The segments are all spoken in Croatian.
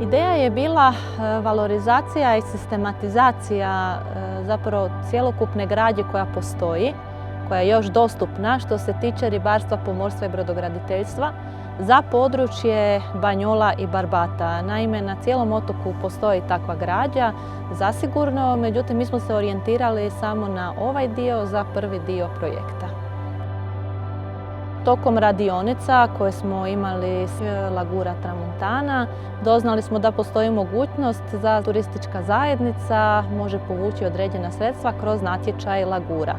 Ideja je bila valorizacija i sistematizacija zapravo cjelokupne građe koja postoji, koja je još dostupna što se tiče ribarstva, pomorstva i brodograditeljstva za područje Banjola i Barbata. Naime, na cijelom otoku postoji takva građa, zasigurno, međutim mi smo se orijentirali samo na ovaj dio za prvi dio projekta. Tokom radionica koje smo imali s Lagura Tramontana, doznali smo da postoji mogućnost da turistička zajednica može povući određena sredstva kroz natječaj Lagura.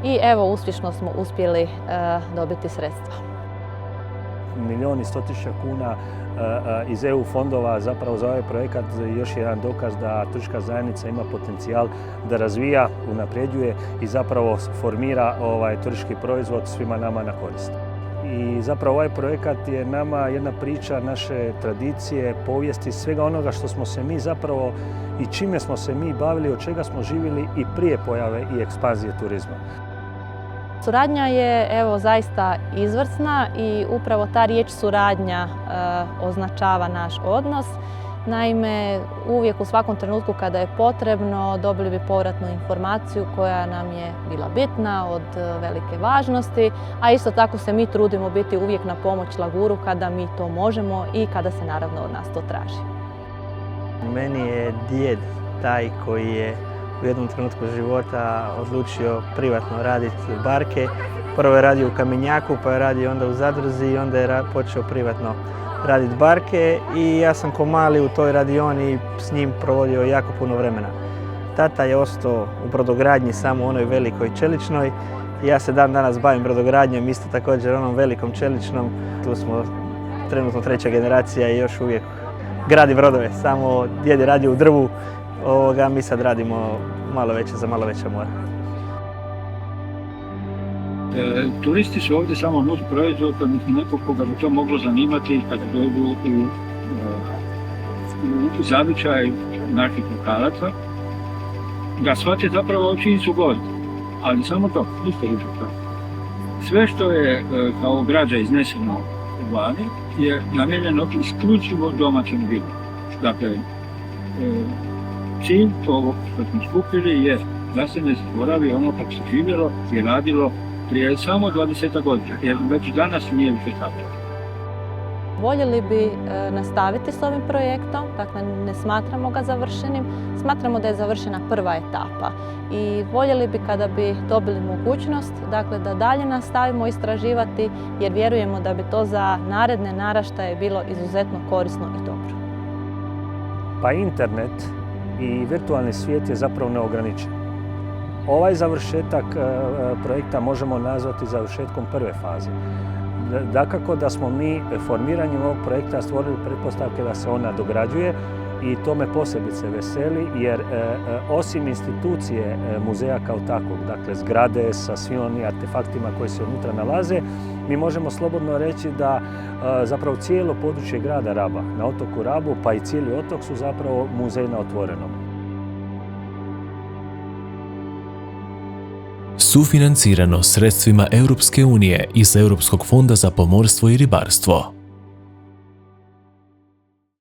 I evo, uspješno smo uspjeli dobiti sredstva. 1.100.000 kuna iz EU fondova zapravo za ovaj projekat je još jedan dokaz da turistička zajednica ima potencijal da razvija, unapređuje i zapravo formira turistički proizvod svima nama na korist. I zapravo ovaj projekat je nama jedna priča naše tradicije, povijesti, svega onoga što smo se mi zapravo i čime smo se mi bavili, od čega smo živjeli i prije pojave i ekspanzije turizma. Suradnja je zaista izvrsna i upravo ta riječ suradnja označava naš odnos. Naime, uvijek u svakom trenutku kada je potrebno dobili bi povratnu informaciju koja nam je bila bitna, od velike važnosti, a isto tako se mi trudimo biti uvijek na pomoć Laguru kada mi to možemo i kada se naravno od nas to traži. Meni je djed taj koji je u jednom trenutku života odlučio privatno raditi barke. Prvo je radio u Kamenjaku, pa je radio onda u zadruzi i onda je počeo privatno raditi barke i ja sam ko mali u toj radioni s njim provodio jako puno vremena. Tata je ostao u brodogradnji samo u onoj velikoj čeličnoj. Ja se dan danas bavim brodogradnjom, isto također onom velikom čeličnom. Tu smo trenutno treća generacija i još uvijek gradi brodove. Samo djed je radio u drvu, mi sad radimo malo veće za malo veća mora. Turisti su ovdje samo nus proizvod, odnosno nekog koga bi to moglo zanimati kada dođu u zavičaj naših lokalaca, da shvate zapravo čiji su gosti. Ali samo to, ništa više to. Sve što je kao građa izneseno u vani je namijenjeno isključivo domaćem vidu. Dakle, cilj ovog što smo skupili je da se ne zaboravi ono kako se živjelo i radilo prije samo 20 godina, jer već danas nije više tako. Voljeli bi nastaviti s ovim projektom, dakle ne smatramo ga završenim, smatramo da je završena prva etapa i voljeli bi kada bi dobili mogućnost da dalje nastavimo istraživati jer vjerujemo da bi to za naredne naraštaje bilo izuzetno korisno i dobro. Pa internet i virtualni svijet je zapravo neograničen. Ovaj završetak projekta možemo nazvati završetkom prve faze. Dakako da smo mi formiranjem ovog projekta stvorili pretpostavke da se on nadograđuje i to me posebice veseli jer osim institucije muzeja kao takvog, dakle zgrade sa svim onim artefaktima koji se unutra nalaze, mi možemo slobodno reći da zapravo cijelo područje grada Raba, na otoku Rabu, pa i cijeli otok su zapravo muzej na otvorenom. Sufinancirano sredstvima Europske unije iz Europskog fonda za pomorstvo i ribarstvo.